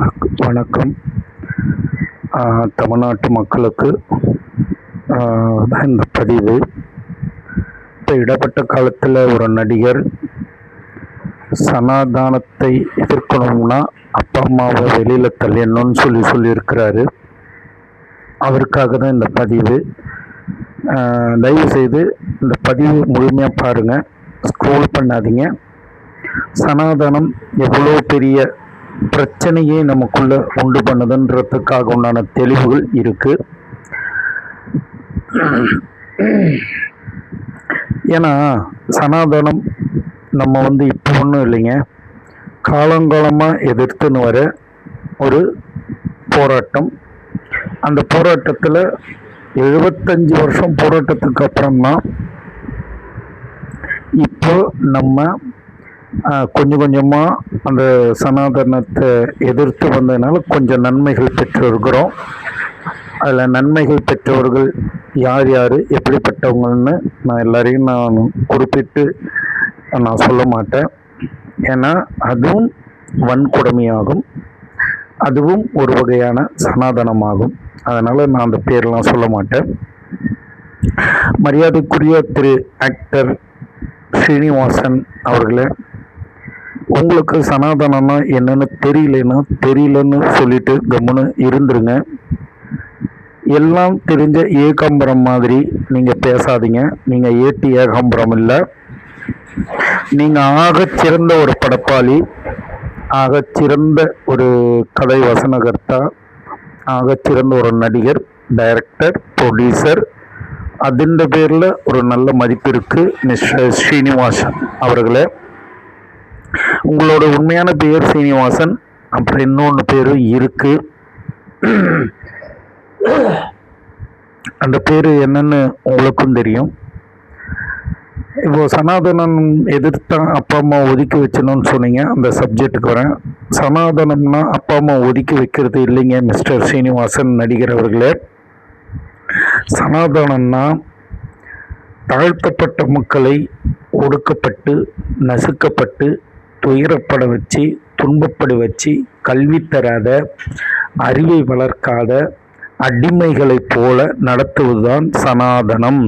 வணக்கம். தமிழ்நாட்டு மக்களுக்கு இந்த பதிவு. இப்போ இடப்பட்ட காலத்தில் ஒரு நடிகர் சனாதானத்தை எதிர்க்கணும்னா அப்பா அம்மாவை வெளியில் தள்ளிடணும்னு சொல்லியிருக்கிறாரு. அவருக்காக தான் இந்த பதிவு. தயவுசெய்து இந்த பதிவு முழுமையாக பாருங்கள், ஸ்க்ரோல் பண்ணாதீங்க. சனாதனம் எவ்வளோ பெரிய பிரச்சனையே நமக்குள்ள உண்டு பண்ணுதுன்றதுக்காக உண்டான தெளிவுகள் இருக்கு. ஏன்னா சனாதனம் நம்ம இப்போ ஒன்றும் இல்லைங்க, காலங்காலமாக எதிர்த்துன்னு வர ஒரு போராட்டம். அந்த போராட்டத்தில் 75 வருஷம் போராட்டத்துக்கு அப்புறம்தான் இப்போ நம்ம கொஞ்சம் கொஞ்சமாக அந்த சனாதனத்தை எதிர்த்து வந்ததுனால கொஞ்சம் நன்மைகள் பெற்றிருக்கிறோம். அதில் நன்மைகள் பெற்றவர்கள் யார் யார் எப்படிப்பட்டவங்கன்னு நான் எல்லாரையும் நான் குறிப்பிட்டு நான் சொல்ல மாட்டேன். ஏன்னா அதுவும் வன்கொடுமையாகும், அதுவும் ஒரு வகையான சனாதனமாகும். அதனால் நான் அந்த பேரெலாம் சொல்ல மாட்டேன். மரியாதைக்குரிய திரு ஆக்டர் ஸ்ரீனிவாசன் அவர்களே, உங்களுக்கு சனாதனம்னா என்னன்னு தெரியலன்னு சொல்லிட்டு கம்முன்னு இருந்துருங்க. எல்லாம் தெரிஞ்ச ஏகாம்பரம் மாதிரி நீங்கள் பேசாதீங்க. நீங்கள் ஏட்டி ஏகாம்பரம் இல்லை. நீங்கள் ஆகச்சிறந்த ஒரு படைப்பாளி, ஆகச்சிறந்த ஒரு கதை வசனகர்த்தா, ஆகச்சிறந்த ஒரு நடிகர், டைரக்டர், ப்ரொடியூசர். அதிண்ட பேரில் ஒரு நல்ல மதிப்பு இருக்குது மிஸ்டர் ஸ்ரீனிவாசன் அவர்களே. உங்களோட உண்மையான பேர் சீனிவாசன், அப்புறம் இன்னொன்று பேரும் இருக்கு. அந்த பேர் என்னன்னு உங்களுக்கும் தெரியும். இப்போ சனாதனம் எதிர்த்தா அப்பா அம்மா ஒதுக்கி வச்சணும்னு சொன்னீங்க. அந்த சப்ஜெக்டுக்கு வரேன். சனாதனம்னா அப்பா அம்மா ஒதுக்கி வைக்கிறது இல்லைங்க மிஸ்டர் சீனிவாசன் நடிகர் அவர்களே. சனாதனம்னா தாழ்த்தப்பட்ட மக்களை ஒடுக்கப்பட்டு நசுக்கப்பட்டு துயரப்பட வச்சு துன்பப்பட வச்சு கல்வி தராத அறிவை வளர்க்காத அடிமைகளைப் போல நடத்துவதுதான் சனாதனம்.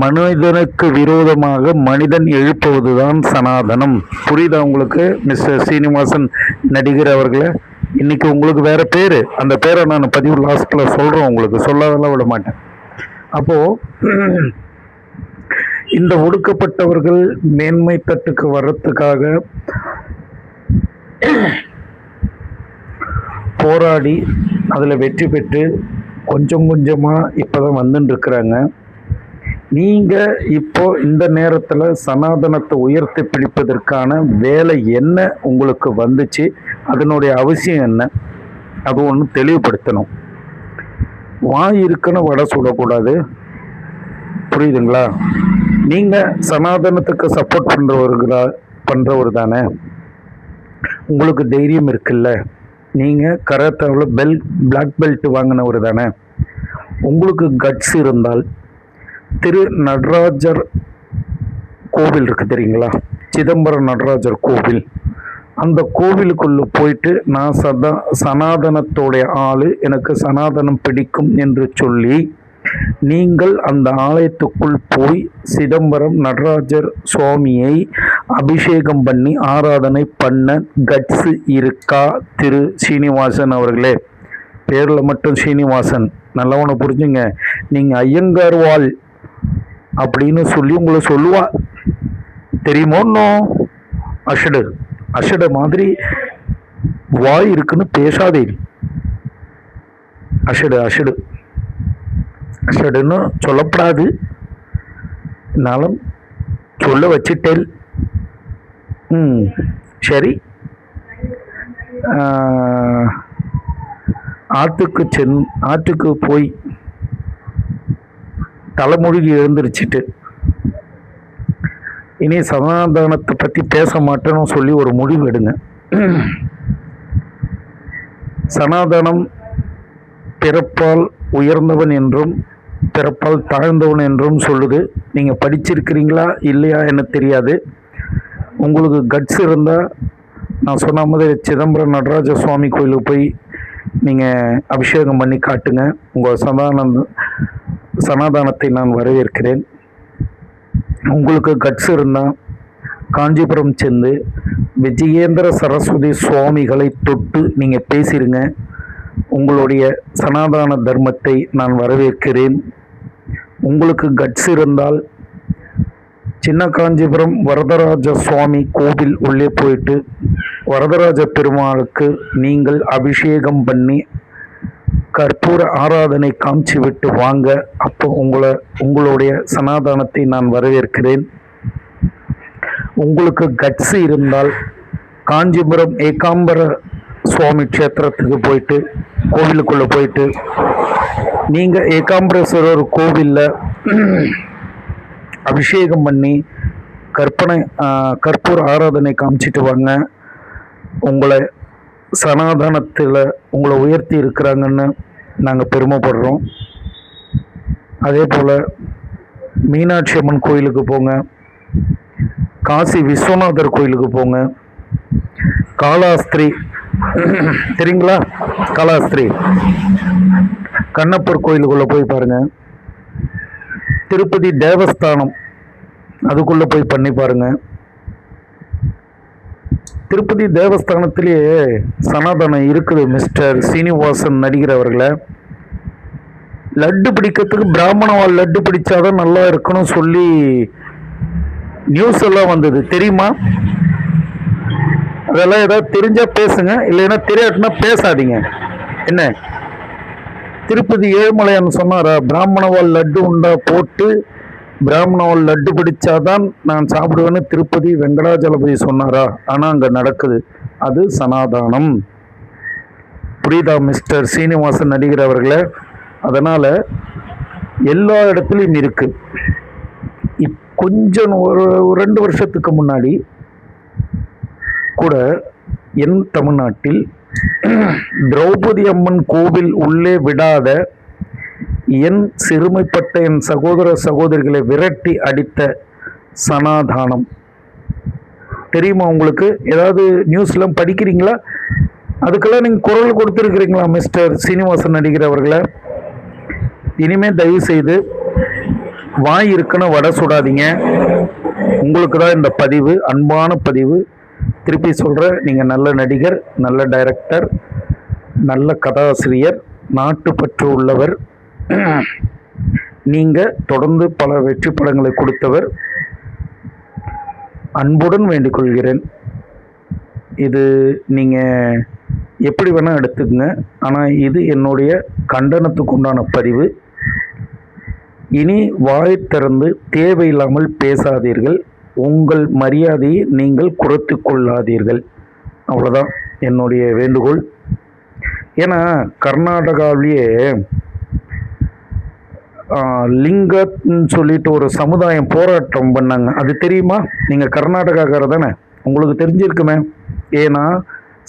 மனிதனுக்கு விரோதமாக மனிதன் எழுப்புவதுதான் சனாதனம். புரியுதா உங்களுக்கு மிஸ்டர் சீனிவாசன் நடிகர் அவர்களே? இன்னைக்கு உங்களுக்கு வேற பேரு, அந்த பேரை நான் பதிவு லாஸ்ட்ல சொல்றேன், உங்களுக்கு சொல்லாதெல்லாம் விட மாட்டேன். அப்போ இந்த ஒடுக்கப்பட்டவர்கள் மேன்மை தட்டுக்கு வர்றதுக்காக போராடி அதில் வெற்றி பெற்று கொஞ்சம் கொஞ்சமாக இப்போதான் வந்துட்டு இருக்கிறாங்க. நீங்கள் இப்போ இந்த நேரத்தில் சனாதனத்தை உயர்த்தி பிடிப்பதற்கான வேலை என்ன உங்களுக்கு வந்துச்சு, அதனுடைய அவசியம் என்ன, அது ஒன்று தெளிவுபடுத்தணும். வாய் இருக்குன்னு வடை சுடக்கூடாது, புரியுதுங்களா? நீங்கள் சனாதனத்துக்கு சப்போர்ட் பண்ணுறவர் தானே, உங்களுக்கு தைரியம் இருக்குல்ல. நீங்கள் கராத்தாவில் பிளாக் பெல்ட் வாங்கினவர் தானே. உங்களுக்கு கட்ஸ் இருந்தால் திரு நடராஜர் கோவில் இருக்கு தெரியுங்களா, சிதம்பரம் நடராஜர் கோவில், அந்த கோவிலுக்குள்ள போயிட்டு நான் சனாதனத்தோடைய ஆளு, எனக்கு சனாதனம் பிடிக்கும் என்று சொல்லி நீங்கள் அந்த ஆலயத்துக்குள் போய் சிதம்பரம் நடராஜர் சுவாமியை அபிஷேகம் பண்ணி ஆராதனை பண்ண கட்ஸ் இருக்கா திரு சீனிவாசன் அவர்களே? பேரில் மட்டும் சீனிவாசன், நல்லவனை புரிஞ்சுங்க. நீங்கள் ஐயங்கார்வாள் அப்படின்னு சொல்லி உங்களை சொல்லுவா, தெரியுமோன்னோ? அஷடு மாதிரி வாய் இருக்குன்னு பேசாதே. அஷடுன்னு சொல்லப்படாது, என்னாலும் சொல்ல வச்சிட்டேன். சரி, ஆற்றுக்கு போய் தலைமொழிகி எழுந்திருச்சிட்டு இனி சனாதனத்தை பற்றி பேச மாட்டேன்னு சொல்லி ஒரு முடிவு எடுங்க. சனாதனம் பிறப்பால் உயர்ந்தவன் என்றும் பிறப்பால் தாழ்ந்தவன் என்றும் சொல்லுது. நீங்கள் படிச்சிருக்கிறீங்களா இல்லையா எனக்கு தெரியாது. உங்களுக்கு கட்ஸ் இருந்தால் நான் சொன்ன மாதிரி சிதம்பரம் நடராஜ சுவாமி கோயிலுக்கு போய் நீங்கள் அபிஷேகம் பண்ணி காட்டுங்க. உங்கள் சனாதானத்தை நான் வரவேற்கிறேன். உங்களுக்கு கட்ஸ் இருந்தால் காஞ்சிபுரம் சென்று விஜயேந்திர சரஸ்வதி சுவாமிகளை தொட்டு நீங்கள் பேசிடுங்க. உங்களுடைய சனாதன தர்மத்தை நான் வரவேற்கிறேன். உங்களுக்கு கட்ஸ் இருந்தால் சின்ன காஞ்சிபுரம் வரதராஜ சுவாமி கோவில் உள்ளே போயிட்டு வரதராஜ பெருமாளுக்கு நீங்கள் அபிஷேகம் பண்ணி கற்பூர ஆராதனை காமிச்சு விட்டு வாங்க. அப்போ உங்களுடைய சனாதானத்தை நான் வரவேற்கிறேன். உங்களுக்கு கட்ஸ் இருந்தால் காஞ்சிபுரம் ஏகாம்பர சுவாமி க்ஷேத்திரத்துக்கு போயிட்டு கோவிலுக்குள்ளே போயிட்டு நீங்கள் ஏகாம்பரேஸ்வரர் கோவிலில் அபிஷேகம் பண்ணி கற்பூர ஆராதனை காமிச்சிட்டு வாங்க. உங்களை சனாதனத்தில் உங்களை உயர்த்தி இருக்கிறாங்கன்னு நாங்கள் பெருமைப்படுறோம். அதே போல் மீனாட்சி அம்மன் கோயிலுக்கு போங்க, காசி விஸ்வநாதர் கோயிலுக்கு போங்க, காலாஸ்திரி தெரியுங்களா, காலாஸ்திரி கண்ணப்பர் கோயிலுக்குள்ளே போய் பாருங்கள். திருப்பதி தேவஸ்தானம் அதுக்குள்ளே போய் பண்ணி பாருங்கள். திருப்பதி தேவஸ்தானத்திலேயே சனாதனம் இருக்குது. மிஸ்டர் சீனிவாசன் நடிகர் அவர்களை லட்டு பிடிக்கிறதுக்கு பிராமணவால் லட்டு பிடிச்சாதான் நல்லா இருக்கணும் சொல்லி நியூஸ் எல்லாம் வந்தது தெரியுமா? அதெல்லாம் ஏதாவது தெரிஞ்சா பேசுங்க, இல்லைன்னா தெரியாட்டுனா பேசாதீங்க. என்ன திருப்பதி ஏழுமலையான்னு சொன்னாரா? பிராமணவால் லட்டு உண்டா போட்டு பிராமணவால் லட்டு பிடிச்சாதான் நான் சாப்பிடுவேன்னு திருப்பதி வெங்கடாஜலபதி சொன்னாரா? ஆனால் அங்கே நடக்குது. அது சனாதானம். புரியுதா மிஸ்டர் சீனிவாசன் நடிகர் அவர்களே? அதனால் எல்லா இடத்துலையும் இருக்கு. கொஞ்சம் ஒரு 2 வருஷத்துக்கு முன்னாடி கூட என் தமிழ்நாட்டில் திரௌபதி அம்மன் கோவில் உள்ளே விடாத என் சிறுமைப்பட்ட என் சகோதர சகோதரிகளை விரட்டி அடித்த சனாதானம் தெரியுமா உங்களுக்கு? ஏதாவது நியூஸ்லாம் படிக்கிறீங்களா? அதுக்கெல்லாம் நீங்கள் குரல் கொடுத்துருக்கிறீங்களா மிஸ்டர் சீனிவாசன் நடிகர் அவர்களை? இனிமே தயவு செய்து வாய் இருக்குன்னு வடை சுடாதீங்க. உங்களுக்கு தான் இந்த பதிவு, அன்பான பதிவு. திருப்பி சொல்கிறேன், நீங்கள் நல்ல நடிகர், நல்ல டைரக்டர், நல்ல கதாசிரியர், நாட்டுப்பற்று உள்ளவர். நீங்கள் தொடர்ந்து பல வெற்றி படங்களை கொடுத்தவர். அன்புடன் வேண்டிக் கொள்கிறேன். இது நீங்கள் எப்படி வேணால் எடுத்துக்கங்க, ஆனால் இது என்னுடைய கண்டனத்துக்கு உண்டான பதிவு. இனி வாய் திறந்து தேவையில்லாமல் பேசாதீர்கள். உங்கள் மரியாதையை நீங்கள் குறைத்து கொள்ளாதீர்கள். அவ்வளோதான் என்னுடைய வேண்டுகோள். ஏன்னா கர்நாடகாவிலேயே லிங்கன்னு சொல்லிட்டு ஒரு சமுதாயம் போராட்டம் பண்ணாங்க. அது தெரியுமா? நீங்கள் கர்நாடகாக்காரர் தானே, உங்களுக்கு தெரிஞ்சிருக்குமே. ஏன்னா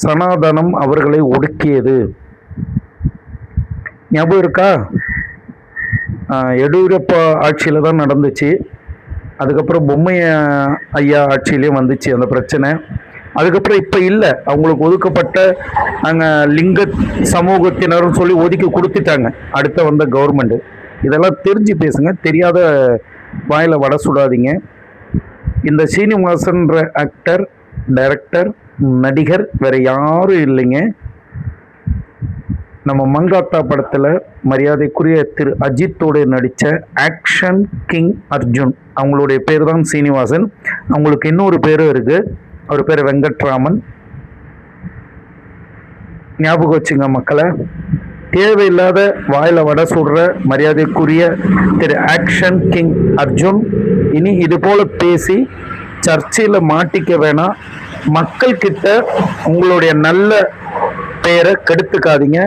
சனாதனம் அவர்களை ஒடுக்கியது. ஞாபகம் இருக்கா? எடியூரப்பா ஆட்சியில் தான் நடந்துச்சு. அதுக்கப்புறம் பொம்மை ஐயா ஆட்சியிலையும் வந்துச்சு அந்த பிரச்சனை. அதுக்கப்புறம் இப்போ இல்லை, அவங்களுக்கு ஒதுக்கப்பட்ட நாங்கள் லிங்க சமூகத்தினர்னு சொல்லி ஒதுக்கி கொடுத்துட்டாங்க அடுத்த வந்த கவர்மெண்ட்டு. இதெல்லாம் தெரிஞ்சு பேசுங்க, தெரியாத வாயில் வடை சுடாதீங்க. இந்த சீனிவாசன்ற ஆக்டர், டைரக்டர், நடிகர் வேறு யாரும் இல்லைங்க. நம்ம மங்காத்தா படத்தில் மரியாதைக்குரிய திரு அஜித்தோடு நடித்த ஆக்ஷன் கிங் அர்ஜுன், அவங்களுடைய பேர் தான் சீனிவாசன். அவங்களுக்கு இன்னொரு பேரும் இருக்குது, அவர் பேர் வெங்கட்ராமன். ஞாபகம் வச்சுங்க மக்களை. தேவையில்லாத வாயில் வடை சுடுற மரியாதைக்குரிய திரு ஆக்ஷன் கிங் அர்ஜுன் இனி இது போல் பேசி சர்ச்சையில் மாட்டிக்க வேணாம். மக்கள்கிட்ட உங்களுடைய நல்ல பெயரை கெடுத்துக்காதீங்க.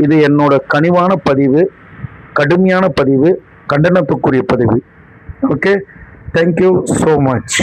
இது என்னோட கனிவான பதிவு, கடுமையான பதிவு, கண்டனத்துக்குரிய பதிவு. Okay, thank you so much.